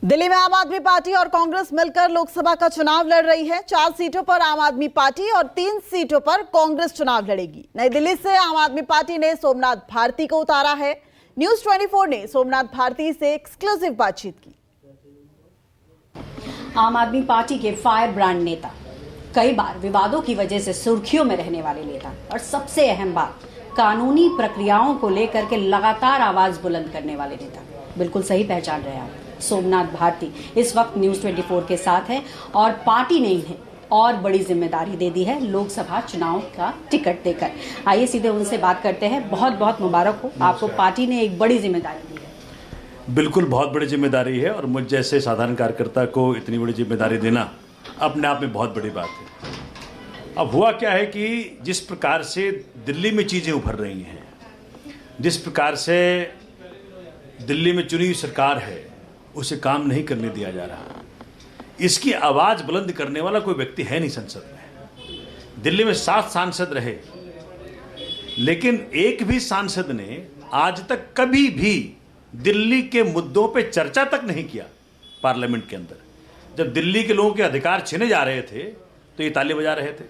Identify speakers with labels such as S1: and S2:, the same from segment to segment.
S1: दिल्ली में आम आदमी पार्टी और कांग्रेस मिलकर लोकसभा का चुनाव लड़ रही है। 4 सीटों पर आम आदमी पार्टी और 3 सीटों पर कांग्रेस चुनाव लड़ेगी। नई दिल्ली से आम आदमी पार्टी ने सोमनाथ भारती को उतारा है। न्यूज़ 24 ने सोमनाथ भारती से एक्सक्लूसिव बातचीत की।
S2: आम आदमी पार्टी के फायर ब्रांड नेता, कई बार विवादों की वजह से सुर्खियों में रहने वाले नेता और सबसे अहम बात, कानूनी प्रक्रियाओं को लेकर के लगातार आवाज बुलंद करने वाले नेता। बिल्कुल सही पहचान रहे आप, सोमनाथ भारती इस वक्त न्यूज़ 24 के साथ है और पार्टी ने इन्हें और बड़ी जिम्मेदारी दे दी है लोकसभा चुनाव का टिकट देकर। आइए सीधे उनसे बात करते हैं। बहुत बहुत मुबारक हो आपको, पार्टी ने एक बड़ी जिम्मेदारी दी है।
S3: बिल्कुल बहुत बड़ी जिम्मेदारी है और मुझ जैसे साधारण कार्यकर्ता को इतनी बड़ी जिम्मेदारी देना अपने आप में बहुत बड़ी बात है। अब हुआ क्या है कि जिस प्रकार से दिल्ली में चीज़ें उभर रही हैं, जिस प्रकार से दिल्ली में चुनी हुई सरकार है उसे काम नहीं करने दिया जा रहा, इसकी आवाज़ बुलंद करने वाला कोई व्यक्ति है नहीं संसद में। दिल्ली में 7 सांसद रहे, लेकिन एक भी सांसद ने आज तक कभी भी दिल्ली के मुद्दों पे चर्चा तक नहीं किया। पार्लियामेंट के अंदर जब दिल्ली के लोगों के अधिकार छीने जा रहे थे तो ये ताली बजा रहे थे।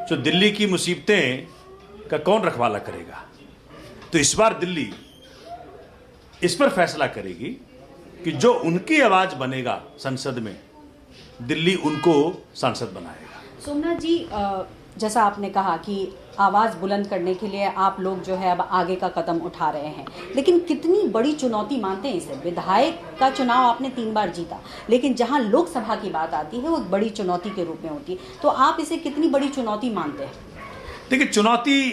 S3: तो दिल्ली की मुसीबतें का कौन रखवाला करेगा? तो इस बार दिल्ली इस पर फैसला करेगी कि जो उनकी आवाज बनेगा संसद में, दिल्ली उनको सांसद बनाएगा।
S2: सोमनाथ जी, जैसा आपने कहा कि आवाज बुलंद करने के लिए आप लोग जो है अब आगे का कदम उठा रहे हैं, लेकिन कितनी बड़ी चुनौती मानते हैं इसे? विधायक का चुनाव आपने 3 बार जीता, लेकिन जहां लोकसभा की बात आती है वो एक बड़ी चुनौती के रूप में होती है, तो आप इसे कितनी बड़ी चुनौती मानते हैं?
S3: देखिए, चुनौती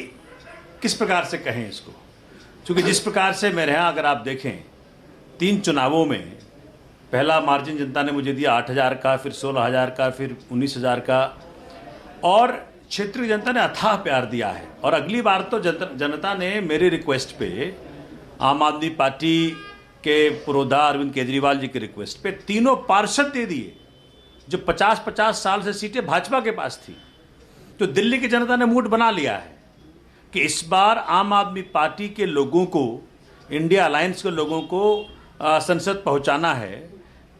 S3: किस प्रकार से कहें इसको, क्योंकि जिस प्रकार से मेरे यहाँ अगर आप देखें 3 चुनावों में पहला मार्जिन जनता ने मुझे दिया 8,000 का, फिर 16,000 का, फिर 19,000 का, और क्षेत्रीय जनता ने अथाह प्यार दिया है। और अगली बार तो जनता ने मेरे रिक्वेस्ट पे, आम आदमी पार्टी के पुरोधा अरविंद केजरीवाल जी के रिक्वेस्ट पे 3 पार्षद दे दिए जो 50-50 साल से सीटें भाजपा के पास थी। तो दिल्ली की जनता ने मूड बना लिया है कि इस बार आम आदमी पार्टी के लोगों को, इंडिया अलायंस के लोगों को संसद पहुंचाना है,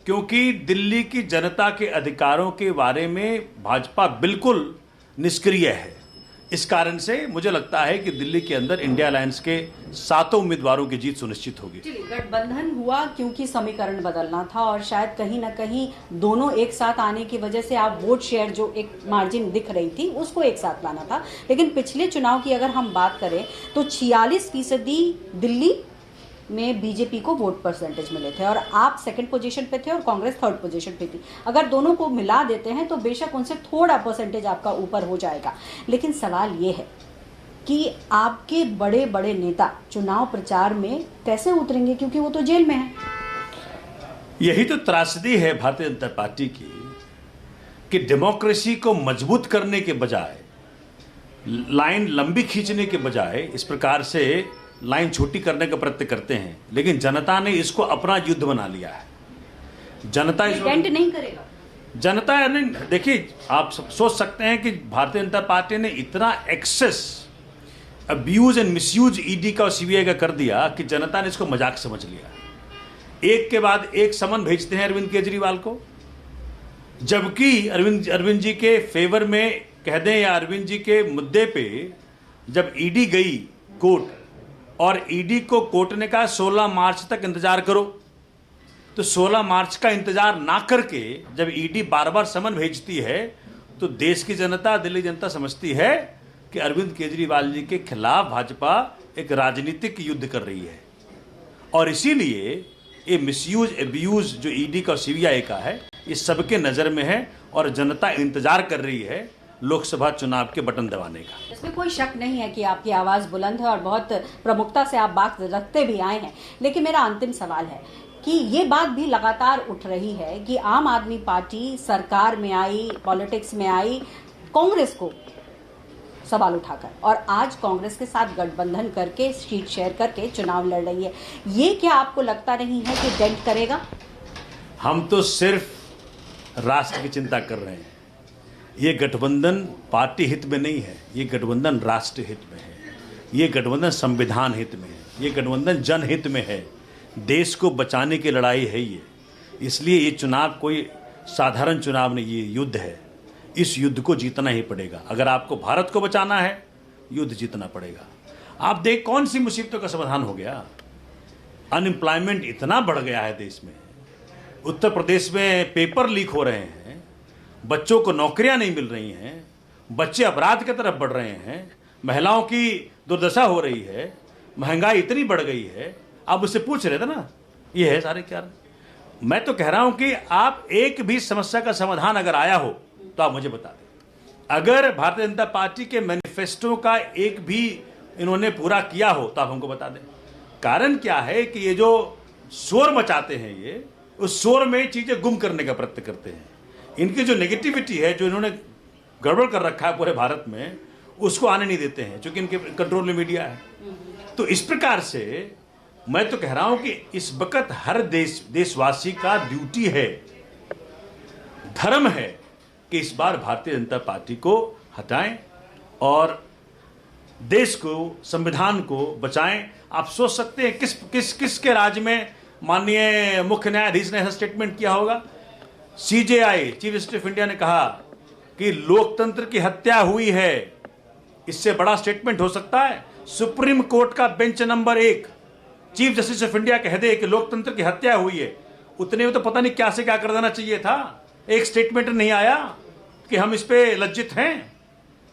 S3: क्योंकि दिल्ली की जनता के अधिकारों के बारे में भाजपा बिल्कुल निष्क्रिय है। इस कारण से मुझे लगता है कि दिल्ली के अंदर इंडिया अलायंस के 7 उम्मीदवारों की जीत सुनिश्चित होगी।
S2: गठबंधन हुआ क्योंकि समीकरण बदलना था और शायद कहीं ना कहीं दोनों एक साथ आने की वजह से आप वोट शेयर जो एक मार्जिन दिख रही थी उसको एक साथ लाना था। लेकिन पिछले चुनाव की अगर हम बात करें तो 46% दिल्ली में बीजेपी को वोट परसेंटेज मिले थे और आप 2nd पोजीशन पे थे और कांग्रेस 3rd पोजीशन पे थी। अगर दोनों को मिला देते हैं तो बेशक उनसे थोड़ा परसेंटेज आपका ऊपर हो जाएगा, लेकिन सवाल ये है कि आपके बड़े बड़े नेता चुनाव प्रचार में कैसे उतरेंगे, क्योंकि वो तो जेल में है।
S3: यही तो त्रासदी है भारतीय जनता पार्टी की कि डेमोक्रेसी को मजबूत करने के बजाय, लाइन लंबी खींचने के बजाय इस प्रकार से लाइन छोटी करने का प्रयत्न करते हैं, लेकिन जनता ने इसको अपना युद्ध बना लिया है। जनता इसको
S2: नहीं करेगा।
S3: जनता नहीं, देखिए आप सोच सकते हैं कि भारतीय जनता पार्टी ने इतना excess abuse and misuse ED का और सीबीआई का कर दिया कि जनता ने इसको मजाक समझ लिया। एक के बाद एक समन भेजते हैं अरविंद केजरीवाल को, जबकि अरविंद जी के फेवर में कह दें या अरविंद जी के मुद्दे पे जब ईडी गई कोर्ट और ईडी को कोर्ट ने कहा 16 मार्च तक इंतजार करो, तो 16 मार्च का इंतजार ना करके जब ईडी बार बार समन भेजती है तो देश की जनता, दिल्ली जनता समझती है कि अरविंद केजरीवाल जी के खिलाफ भाजपा एक राजनीतिक युद्ध कर रही है। और इसीलिए ये मिसयूज एब्यूज जो ईडी का और सीबीआई का है, ये सबके नज़र में है और जनता इंतजार कर रही है लोकसभा चुनाव के बटन दबाने का।
S2: इसमें कोई शक नहीं है कि आपकी आवाज़ बुलंद है और बहुत प्रमुखता से आप बात रखते भी आए हैं, लेकिन मेरा अंतिम सवाल है कि ये बात भी लगातार उठ रही है कि आम आदमी पार्टी सरकार में आई, पॉलिटिक्स में आई कांग्रेस को सवाल उठाकर, और आज कांग्रेस के साथ गठबंधन करके, सीट शेयर करके चुनाव लड़ रही है। ये क्या आपको लगता नहीं है कि डेंट करेगा?
S3: हम तो सिर्फ राष्ट्र की चिंता कर रहे हैं। ये गठबंधन पार्टी हित में नहीं है, ये गठबंधन राष्ट्र हित में है, ये गठबंधन संविधान हित में है, ये गठबंधन जनहित में है। देश को बचाने की लड़ाई है ये। इसलिए ये चुनाव कोई साधारण चुनाव नहीं, ये युद्ध है। इस युद्ध को जीतना ही पड़ेगा। अगर आपको भारत को बचाना है, युद्ध जीतना पड़ेगा। आप देख कौन सी मुसीबतों का समाधान हो गया। अनएम्प्लॉयमेंट इतना बढ़ गया है देश में। उत्तर प्रदेश में पेपर लीक हो रहे हैं, बच्चों को नौकरियां नहीं मिल रही हैं, बच्चे अपराध की तरफ बढ़ रहे हैं, महिलाओं की दुर्दशा हो रही है, महंगाई इतनी बढ़ गई है। आप उससे पूछ रहे थे ना, ये है सारे कारण। मैं तो कह रहा हूं कि आप एक भी समस्या का समाधान अगर आया हो तो आप मुझे बता दें। अगर भारतीय जनता पार्टी के मैनिफेस्टो का एक भी इन्होंने पूरा किया हो तो आप हमको बता दें। कारण क्या है कि ये जो शोर मचाते हैं, ये उस शोर में चीजें गुम करने का प्रयत्न करते हैं। इनकी जो नेगेटिविटी है, जो इन्होंने गड़बड़ कर रखा है पूरे भारत में, उसको आने नहीं देते हैं, क्योंकि इनके कंट्रोल में मीडिया है। तो इस प्रकार से मैं तो कह रहा हूं कि इस वक्त हर देशवासी का ड्यूटी है, धर्म है कि इस बार भारतीय जनता पार्टी को हटाएं और देश को, संविधान को बचाएं। आप सोच सकते हैं किसके राज्य में माननीय मुख्य न्यायाधीश ने ऐसा स्टेटमेंट किया होगा। CJI, chief justice of India ने कहा कि लोकतंत्र की हत्या हुई है। इससे बड़ा स्टेटमेंट हो सकता है? सुप्रीम कोर्ट का bench number 1 chief justice of India कह दे कि लोकतंत्र की हत्या हुई है, उतने में तो पता नहीं क्या से क्या कर देना चाहिए था। एक स्टेटमेंट नहीं आया कि हम इस पे लज्जित हैं।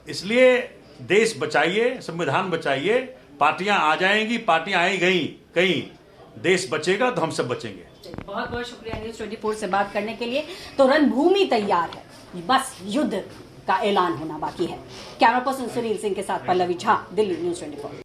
S3: इसलिए देश बचाइए, संविधान बचाइए। पार्टियां आ जाएंगी, पार्टियां आई गई, कहीं देश बचेगा तो हम सब बचेंगे।
S2: बहुत बहुत शुक्रिया न्यूज़ 24 से बात करने के लिए। तो रणभूमि तैयार है, बस युद्ध का ऐलान होना बाकी है। कैमरा पर्सन सुनील सिंह के साथ पल्लवी झा, दिल्ली न्यूज़ 24।